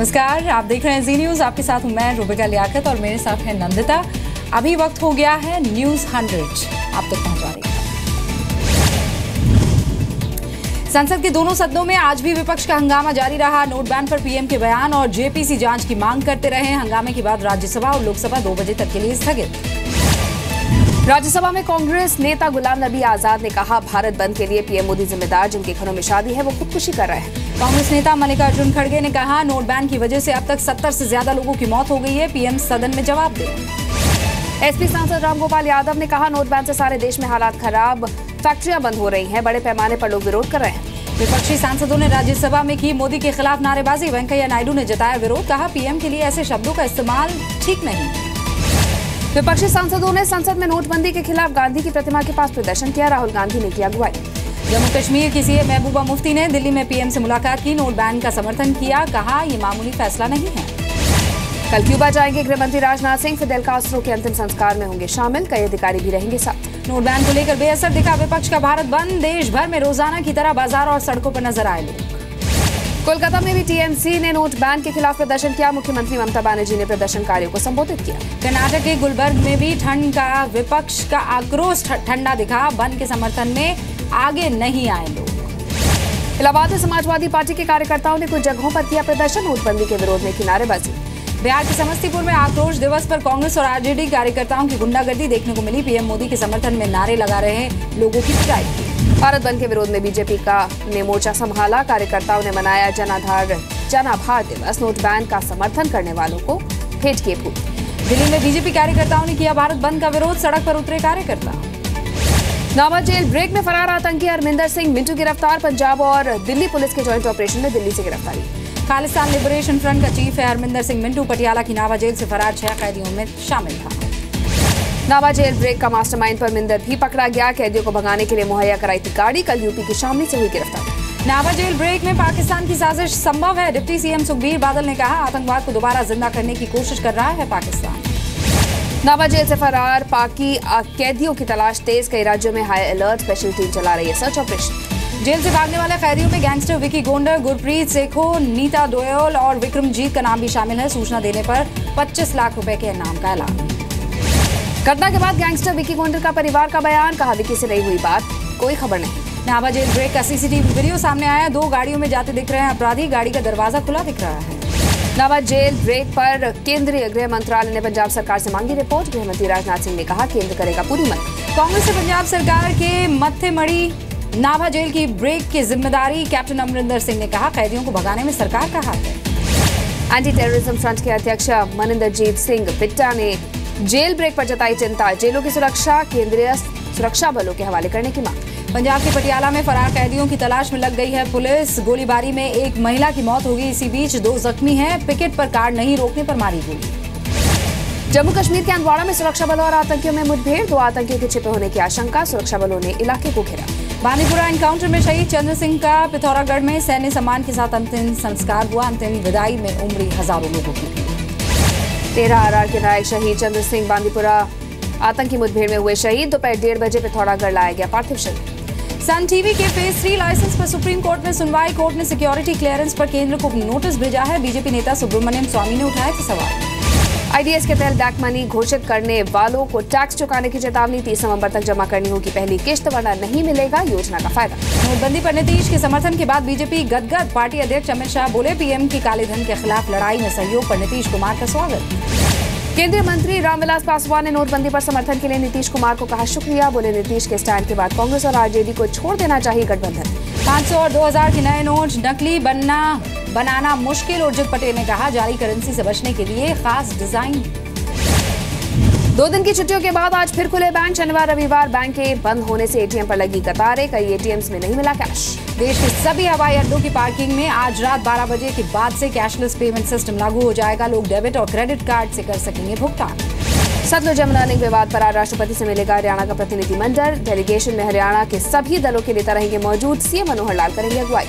नमस्कार, आप देख रहे हैं जी न्यूज। आपके साथ हूं मैं रुबिका लियाकत और मेरे साथ है नंदिता। अभी वक्त हो गया है न्यूज 100 आप तक पहुंचा रही है। संसद के दोनों सदनों में आज भी विपक्ष का हंगामा जारी रहा। नोट बैन पर पीएम के बयान और जेपीसी जांच की मांग करते रहे। हंगामे के बाद राज्यसभा और लोकसभा 2 बजे तक के लिए स्थगित। राज्यसभा में कांग्रेस नेता गुलाम नबी आजाद ने कहा, भारत बंद के लिए पीएम मोदी जिम्मेदार। जिनके घरों में शादी है वो खुदकुशी कर रहे हैं। कांग्रेस नेता मल्लिकार्जुन खड़गे ने कहा, नोट बैन की वजह से अब तक 70 से ज्यादा लोगों की मौत हो गई है। पीएम सदन में जवाब दें। एसपी सांसद रामगोपाल यादव ने कहा, नोट बैन से सारे देश में हालात खराब, फैक्ट्रियां बंद हो रही हैं, बड़े पैमाने पर लोग विरोध कर रहे हैं। विपक्षी सांसदों ने राज्यसभा में की मोदी के खिलाफ नारेबाजी। वेंकैया नायडू ने जताया विरोध, कहा पीएम के लिए ऐसे शब्दों का इस्तेमाल ठीक नहीं। विपक्षी सांसदों ने संसद में नोटबंदी के खिलाफ गांधी की प्रतिमा के पास प्रदर्शन किया। राहुल गांधी ने की अगुवाई। जम्मू कश्मीर की सीएम महबूबा मुफ्ती ने दिल्ली में पीएम से मुलाकात की। नोट बैन का समर्थन किया, कहा ये मामूली फैसला नहीं है। कल क्यूबा जाएंगे गृह मंत्री राजनाथ सिंह। फिदेल कास्ट्रो के अंतिम संस्कार में होंगे शामिल। कई अधिकारी भी रहेंगे साथ। नोट बैन को लेकर बेअसर दिखा विपक्ष का भारत बंद। देश भर में रोजाना की तरह बाजार और सड़कों पर नजर आए लोग। कोलकाता में भी टीएमसी ने नोट बैन के खिलाफ प्रदर्शन किया। मुख्यमंत्री ममता बनर्जी ने प्रदर्शनकारियों को संबोधित किया। कर्नाटक के गुलबर्ग में भी ठंड का विपक्ष का आक्रोश ठंडा दिखा। बंद के समर्थन में आगे नहीं आए लोग। इलाहाबाद में समाजवादी पार्टी के कार्यकर्ताओं ने कुछ जगहों पर किया प्रदर्शन। नोटबंदी के विरोध में की नारेबाजी। बिहार के समस्तीपुर में आक्रोश दिवस पर कांग्रेस और आरजेडी कार्यकर्ताओं की गुंडागर्दी देखने को मिली। पीएम मोदी के समर्थन में नारे लगा रहे लोगों की पिटाई की। भारत बंद के विरोध में बीजेपी ने मोर्चा संभाला। कार्यकर्ताओं ने मनाया जनाभार दिवस। नोट बैन का समर्थन करने वालों को भेंट किए फूल। दिल्ली में बीजेपी कार्यकर्ताओं ने किया भारत बंद का विरोध। सड़क पर उतरे कार्यकर्ता। नावा जेल ब्रेक में फरार आतंकी अरमिंदर सिंह मिंटू गिरफ्तार। पंजाब और दिल्ली पुलिस के ज्वाइंट ऑपरेशन में दिल्ली से गिरफ्तारी। खालिस्तान लिबरेशन फ्रंट का चीफ है अरमिंदर सिंह मिंटू। पटियाला की नावा जेल से फरार 6 कैदियों में शामिल था। नावा जेल ब्रेक का मास्टरमाइंड परमिंदर भी पकड़ा गया। कैदियों को भगाने के लिए मुहैया कराई थी गाड़ी। कल यूपी की शामली से हुई गिरफ्तारी। नावा जेल ब्रेक में पाकिस्तान की साजिश संभव है। डिप्टी सीएम सुखबीर बादल ने कहा, आतंकवाद को दोबारा जिंदा करने की कोशिश कर रहा है पाकिस्तान। नावा जेल से फरार पाकि कैदियों की तलाश तेज। कई राज्यों में हाई अलर्ट। स्पेशल टीम चला रही है सर्च ऑपरेशन। जेल से भागने वाले कैदियों में गैंगस्टर विकी गोंडर, गुरप्रीत सेखो, नीता दोयल और विक्रमजीत का नाम भी शामिल है। सूचना देने पर 25 लाख रुपए के इनाम का ऐलान। घटना के बाद गैंगस्टर विकी गोंडर का परिवार का बयान। कहा, विकी से नहीं हुई बात, कोई खबर नहीं। नावा जेल ब्रेक का सीसीटीवी वीडियो सामने आया। 2 गाड़ियों में जाते दिख रहे हैं अपराधी। गाड़ी का दरवाजा खुला दिख रहा है। नावा जेल ब्रेक पर केंद्रीय गृह मंत्रालय ने पंजाब सरकार से मांगी रिपोर्ट। गृह मंत्री राजनाथ सिंह ने कहा, केंद्र करेगा पूरी मदद। कांग्रेस से पंजाब सरकार के मत्थे मड़ी नावा जेल की ब्रेक की जिम्मेदारी। कैप्टन अमरिंदर सिंह ने कहा, कैदियों को भगाने में सरकार का हाथ है। एंटी टेररिज्म फ्रंट के अध्यक्ष मनिंदरजीत सिंह बिट्टा ने जेल ब्रेक पर जताई चिंता। जेलों की सुरक्षा केंद्रीय सुरक्षा बलों के हवाले करने की मांग। पंजाब के पटियाला में फरार कैदियों की तलाश में लग गई है पुलिस। गोलीबारी में एक महिला की मौत हो गई। इसी बीच 2 जख्मी हैं। पिकेट पर कार नहीं रोकने पर मारी गोली। जम्मू कश्मीर के हंदवाड़ा में सुरक्षा बलों और आतंकियों में मुठभेड़। 2 आतंकियों के छिपे होने की आशंका। सुरक्षा बलों ने इलाके को घेरा। बांदीपुरा एनकाउंटर में शहीद चंद्र सिंह का पिथौरागढ़ में सैन्य सम्मान के साथ अंतिम संस्कार हुआ। अंतिम विदाई में उमड़ी हजारों लोगों की भीड़। 13 RR के नायक शहीद चंद्र सिंह बांदीपुरा आतंकी मुठभेड़ में हुए शहीद। दोपहर 1:30 बजे पिथौरागढ़ लाया गया पार्थिव शरीर। सन टीवी के फेज 3 लाइसेंस पर सुप्रीम कोर्ट में सुनवाई। कोर्ट ने सिक्योरिटी क्लियरेंस पर केंद्र को नोटिस भेजा है। बीजेपी नेता सुब्रमण्यम स्वामी ने उठाए थे सवाल। आईडीएस के तहत बैक मनी घोषित करने वालों को टैक्स चुकाने की चेतावनी। 30 नवंबर तक जमा करनी होगी पहली किश्त, वरना नहीं मिलेगा योजना का फायदा। नोटबंदी पर नीतीश के समर्थन के बाद बीजेपी गदगद। पार्टी अध्यक्ष अमित शाह बोले, पीएम की काले धन के खिलाफ लड़ाई में सहयोग पर नीतीश कुमार का स्वागत। केंद्रीय मंत्री रामविलास पासवान ने नोटबंदी पर समर्थन के लिए नीतीश कुमार को कहा शुक्रिया। बोले, नीतीश के स्टैंड के बाद कांग्रेस और आरजेडी को छोड़ देना चाहिए गठबंधन। 500 और 2000 के नए नोट नकली बनाना मुश्किल। उर्जित पटेल ने कहा, जाली करेंसी से बचने के लिए खास डिजाइन। 2 दिन की छुट्टियों के बाद आज फिर खुले बैंक। शनिवार रविवार बैंक के बंद होने से एटीएम पर लगी कतारें। कई एटीएम्स में नहीं मिला कैश। देश के सभी हवाई अड्डों की पार्किंग में आज रात 12 बजे के बाद से कैशलेस पेमेंट सिस्टम लागू हो जाएगा। लोग डेबिट और क्रेडिट कार्ड से कर सकेंगे भुगतान। सतलुज यमुना लिंक विवाद पर आज राष्ट्रपति से मिलेगा हरियाणा का प्रतिनिधिमंडल। डेलीगेशन में हरियाणा के सभी दलों के नेता रहेंगे मौजूद। सीएम मनोहर लाल करेंगे अगुवाई।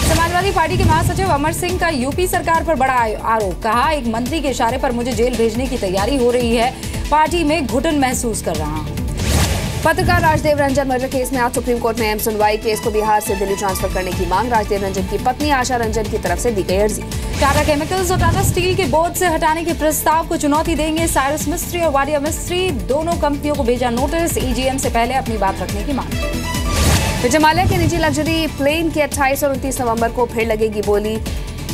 समाजवादी पार्टी के महासचिव अमर सिंह का यूपी सरकार पर बड़ा आरोप। कहा, एक मंत्री के इशारे पर मुझे जेल भेजने की तैयारी हो रही है। पार्टी में घुटन महसूस कर रहा हूं। पत्रकार राजदेव रंजन मर्डर केस में आज सुप्रीम कोर्ट में अहम सुनवाई। केस को बिहार से दिल्ली ट्रांसफर करने की मांग राजदेव रंजन की पत्नी आशा रंजन की तरफ से दी गई अर्जी। टाटा केमिकल्स और टाटा स्टील के बोर्ड से हटाने के प्रस्ताव को चुनौती देंगे साइरस मिस्त्री और वाडिया मिस्त्री। दोनों कंपनियों को भेजा नोटिस। ईजीएम से पहले अपनी बात रखने की मांग। विजय माल्या के निजी लग्जरी प्लेन की 28 और 29 नवंबर को फिर लगेगी बोली।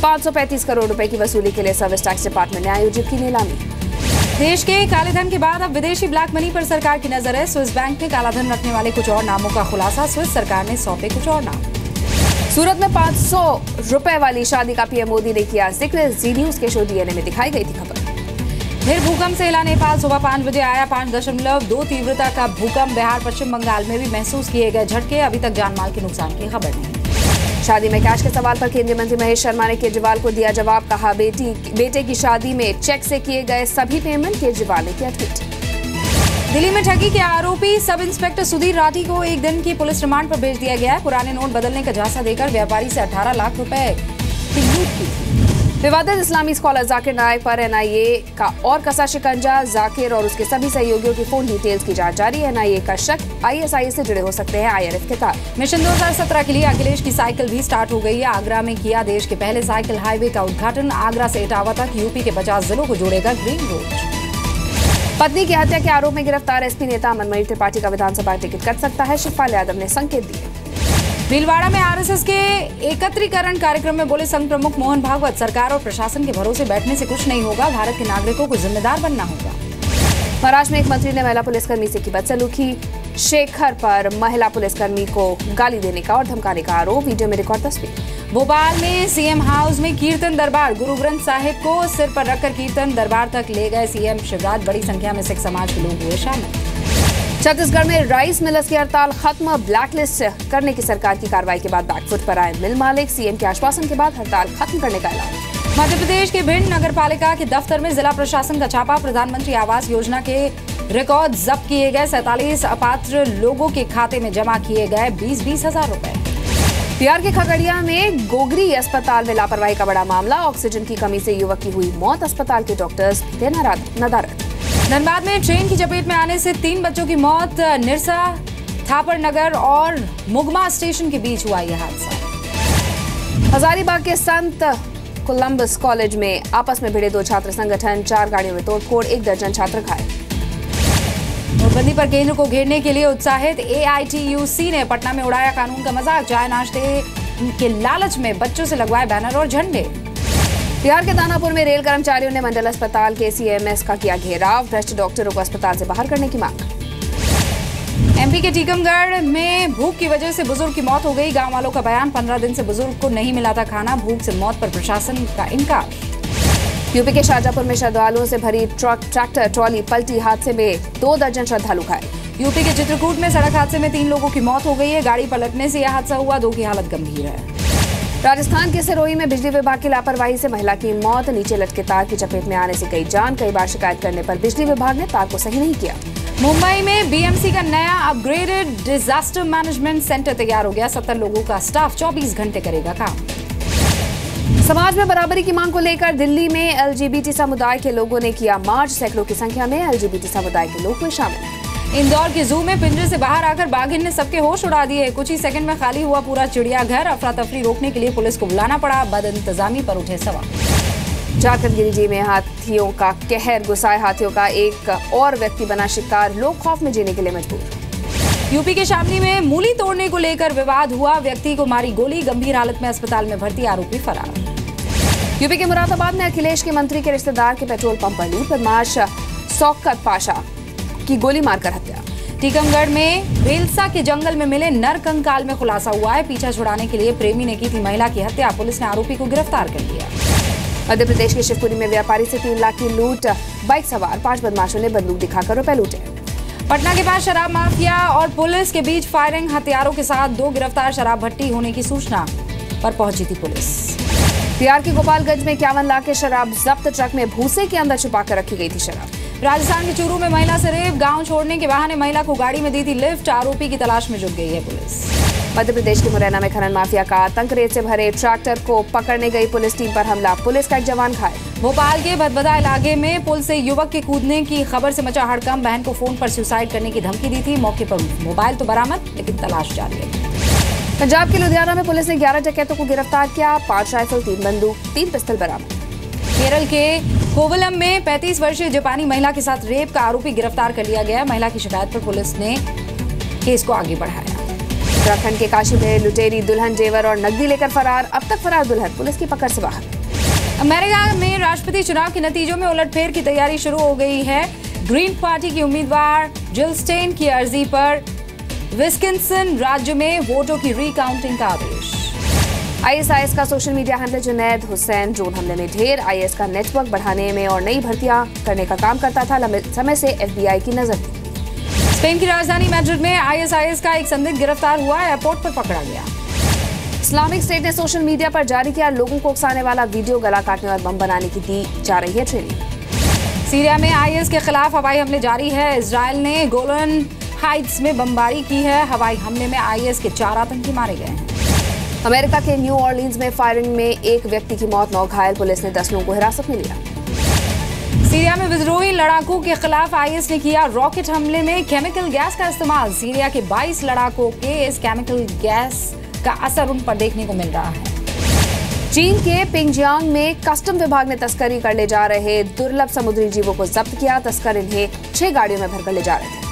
535 करोड़ रुपए की वसूली के लिए सर्विस टैक्स डिपार्टमेंट ने आयोजित की नीलामी। देश के काले धन के बाद अब विदेशी ब्लैक मनी पर सरकार की नजर है। स्विस बैंक ने काला धन रखने वाले कुछ और नामों का खुलासा। स्विस सरकार ने सौंपे कुछ और नाम। सूरत में 500 रुपए वाली शादी का पीएम मोदी ने किया जिक्र। जी न्यूज के शो डीएनए में दिखाई गई थी खबर। फिर भूकंप से हिला नेपाल। सुबह 5 बजे आया 5.2 तीव्रता का भूकंप। बिहार पश्चिम बंगाल में भी महसूस किए गए झटके। अभी तक जानमाल के नुकसान की खबर नहीं। शादी में कैश के सवाल पर केंद्रीय मंत्री महेश शर्मा ने केजरीवाल को दिया जवाब। कहा बेटे की शादी में चेक से किए गए सभी पेमेंट। केजरीवाल ने किया ट्वीट। दिल्ली में ठगी के आरोपी सब इंस्पेक्टर सुधीर राठी को 1 दिन की पुलिस रिमांड पर भेज दिया गया है। पुराने नोट बदलने का झांसा देकर व्यापारी से 18 लाख रुपए की लूट की। विवादित इस्लामी स्कॉलर जाकिर नायक पर एनआईए का और कसा शिकंजा। जाकिर और उसके सभी सहयोगियों की फोन डिटेल्स की जांच जारी है। एनआईए का शक आईएसआई से जुड़े हो सकते हैं आईआरएफ के तार। मिशन 2017 के लिए अखिलेश की साइकिल भी स्टार्ट हो गई है। आगरा में किया देश के पहले साइकिल हाईवे का उद्घाटन। आगरा से इटावा तक यूपी के 50 जिलों को जोड़ेगा ग्रीन रोड। पत्नी की हत्या के आरोप में गिरफ्तार एसपी नेता अमनमणि त्रिपाठी का विधानसभा टिकट कट सकता है। शिवपाल यादव ने संकेत दिए। भीलवाड़ा में आरएसएस के एकत्रीकरण कार्यक्रम में बोले संघ प्रमुख मोहन भागवत। सरकार और प्रशासन के भरोसे बैठने से कुछ नहीं होगा। भारत के नागरिकों को जिम्मेदार बनना होगा। महाराष्ट्र में एक मंत्री ने महिला पुलिसकर्मी से की बदसलूकी। शेखर पर महिला पुलिसकर्मी को गाली देने का और धमकाने का आरोप। वीडियो में रिकॉर्ड तस्वीर। भोपाल में सीएम हाउस में कीर्तन दरबार। गुरु ग्रंथ साहिब को सिर पर रखकर कीर्तन दरबार तक ले गए सीएम शिवराज। बड़ी संख्या में सिख समाज के लोग हुए शामिल। छत्तीसगढ़ में राइस मिलर्स की हड़ताल खत्म। ब्लैकलिस्ट करने की सरकार की कार्रवाई के बाद बैकफुट पर आए मिल मालिक। सीएम के आश्वासन के बाद हड़ताल खत्म करने का ऐलान। मध्य प्रदेश के भिंड नगर पालिका के दफ्तर में जिला प्रशासन का छापा। प्रधानमंत्री आवास योजना के रिकॉर्ड जब्त किए गए। 47 अपात्र लोगों के खाते में जमा किए गए 20-20 हजार रुपए। बिहार के खगड़िया में गोगरी अस्पताल में लापरवाही का बड़ा मामला। ऑक्सीजन की कमी से युवक की हुई मौत। अस्पताल के डॉक्टर्स थे नदारद। धनबाद में ट्रेन की चपेट में आने से 3 बच्चों की मौत। निरसा, थापर नगर और मुगमा स्टेशन के बीच हुआ यह हादसा। हजारीबाग के संत कोलंबस कॉलेज में आपस में भिड़े 2 छात्र संगठन। 4 गाड़ियों में तोड़फोड़। 1 दर्जन छात्र घायल। नोटबंदी पर केंद्र को घेरने के लिए उत्साहित एआईटीयूसी ने पटना में उड़ाया कानून का मजाक। चाय नाश्ते के लालच में बच्चों से लगवाए बैनर और झंडे। बिहार के दानापुर में रेल कर्मचारियों ने मंडल अस्पताल के सीएमएस का किया घेराव। भ्रष्ट डॉक्टरों को अस्पताल से बाहर करने की मांग। एमपी के टीकमगढ़ में भूख की वजह से बुजुर्ग की मौत हो गई। गांव वालों का बयान। 15 दिन से बुजुर्ग को नहीं मिला था खाना। भूख से मौत पर प्रशासन का इनकार। यूपी के शाहजहांपुर में श्रद्धालुओं से भरी ट्रैक्टर ट्रॉली पलटी। हादसे में 2 दर्जन श्रद्धालु घायल। यूपी के चित्रकूट में सड़क हादसे में 3 लोगों की मौत हो गई है। गाड़ी पलटने से यह हादसा हुआ। 2 की हालत गंभीर है। राजस्थान के सिरोही में बिजली विभाग की लापरवाही से महिला की मौत। नीचे लटके तार की चपेट में आने से गई जान। कई बार शिकायत करने पर बिजली विभाग ने तार को सही नहीं किया। मुंबई में बीएमसी का नया अपग्रेडेड डिजास्टर मैनेजमेंट सेंटर तैयार हो गया। 70 लोगों का स्टाफ 24 घंटे करेगा काम। समाज में बराबरी की मांग को लेकर दिल्ली में एलजीबीटी समुदाय के लोगों ने किया मार्च। सैकड़ों की संख्या में एलजीबीटी समुदाय के लोग हुए शामिल। इंदौर के जू में पिंजरे से बाहर आकर बाघिन ने सबके होश उड़ा दिए। कुछ ही सेकंड में खाली हुआ पूरा चिड़ियाघर। अफरा तफरी रोकने के लिए पुलिस को बुलाना पड़ा। बदइंतजामी पर उठे सवाल। झारखंड गिरिडीह में हाथियों का कहर। गुस्साए हाथियों का एक और व्यक्ति बना शिकार। लोग खौफ में जीने के लिए मजबूर। यूपी के शामली में मूली तोड़ने को लेकर विवाद हुआ। व्यक्ति को मारी गोली। गंभीर हालत में अस्पताल में भर्ती। आरोपी फरार। यूपी के मुरादाबाद में अखिलेश के मंत्री के रिश्तेदार के पेट्रोल पंप पर लूट। बदमाश शौकत पाशा की गोली मारकर हत्या। टीकमगढ़ में बेलसा के जंगल में मिले नर कंकाल में खुलासा हुआ है। पीछा छुड़ाने के लिए प्रेमी ने की थी महिला की हत्या। पुलिस ने आरोपी को गिरफ्तार कर लिया। मध्य प्रदेश के शिवपुरी में व्यापारी से 3 लाख की लूट। बाइक सवार 5 बदमाशों ने बंदूक दिखाकर रुपए लूटे। पटना के पास शराब माफिया और पुलिस के बीच फायरिंग। हथियारों के साथ 2 गिरफ्तार। शराब भट्टी होने की सूचना पर पहुंची थी पुलिस। बिहार के गोपालगंज में 51 लाख के शराब जब्त। ट्रक में भूसे के अंदर छुपा कर रखी गई थी शराब। राजस्थान के चूरू में महिला से रेप। गांव छोड़ने के बहाने महिला को गाड़ी में दी थी लिफ्ट। आरोपी की तलाश में जुट गई है पुलिस। मध्य प्रदेश के मुरैना में खनन माफिया का आतंक, रेत से भरे ट्रैक्टर को पकड़ने गई पुलिस टीम पर हमला, पुलिस का एक जवान घायल। भोपाल के भदभदा इलाके में पुल से युवक के कूदने की खबर से मचा हड़कंप, बहन को फोन पर सुसाइड करने की धमकी दी थी। मौके पर मोबाइल तो बरामद, लेकिन तलाश जारी है। पंजाब के लुधियाना में पुलिस ने 11 डकैतों को गिरफ्तार किया, 5 राइफल, 3 बंदूक, 3 पिस्टल बरामद। केरल के कोवलम में 35 वर्षीय जापानी महिला के साथ रेप का आरोपी गिरफ्तार कर लिया गया। महिला की शिकायत पर पुलिस ने केस को आगे बढ़ाया। उत्तराखंड के काशी में लुटेरी दुल्हन जेवर और नकदी लेकर फरार, अब तक फरार दुल्हन पुलिस की पकड़ से बाहर। अमेरिका में राष्ट्रपति चुनाव के नतीजों में उलटफेर की तैयारी शुरू हो गई है। ग्रीन पार्टी की उम्मीदवार जिल स्टेन की अर्जी पर विस्कन्सिन राज्य में वोटों की रिकाउंटिंग का आदेश। आईएसआईएस का social media handler Junaid Hussain drone हमले में ढेर, आईएस का नेटवर्क बढ़ाने में और नई भर्तियां करने का काम करता था, लंबे समय से एफबीआई की नजर थी। स्पेन की राजधानी मैड्रिड में आईएसआईएस का एक संदिग्ध गिरफ्तार हुआ, एयरपोर्ट पर पकड़ा गया। इस्लामिक स्टेट ने सोशल मीडिया पर जारी किया लोगों को उकसाने वाला वीडियो, गला काटने और बम बनाने की दी जा रही है ट्रेनिंग। सीरिया में आईएस के खिलाफ हवाई हमले जारी है। इजरायल ने गोलन हाइट्स में बमबारी की है। हवाई हमले में आईएस के 4 आतंकी मारे गए हैं। अमेरिका के न्यू ऑर्लिन्स में फायरिंग में एक व्यक्ति की मौत, 9 घायल, पुलिस ने 10 लोगों को हिरासत में लिया। सीरिया में विद्रोही लड़ाकों के खिलाफ आईएस ने किया रॉकेट हमले में केमिकल गैस का इस्तेमाल। सीरिया के 22 लड़ाकों के इस केमिकल गैस का असर उन पर देखने को मिल रहा है। चीन के पिंगजियांग में कस्टम विभाग ने तस्करी कर ले जा रहे दुर्लभ समुद्री जीवों को जब्त किया। तस्कर इन्हें 6 गाड़ियों में भरकर ले जा रहे थे।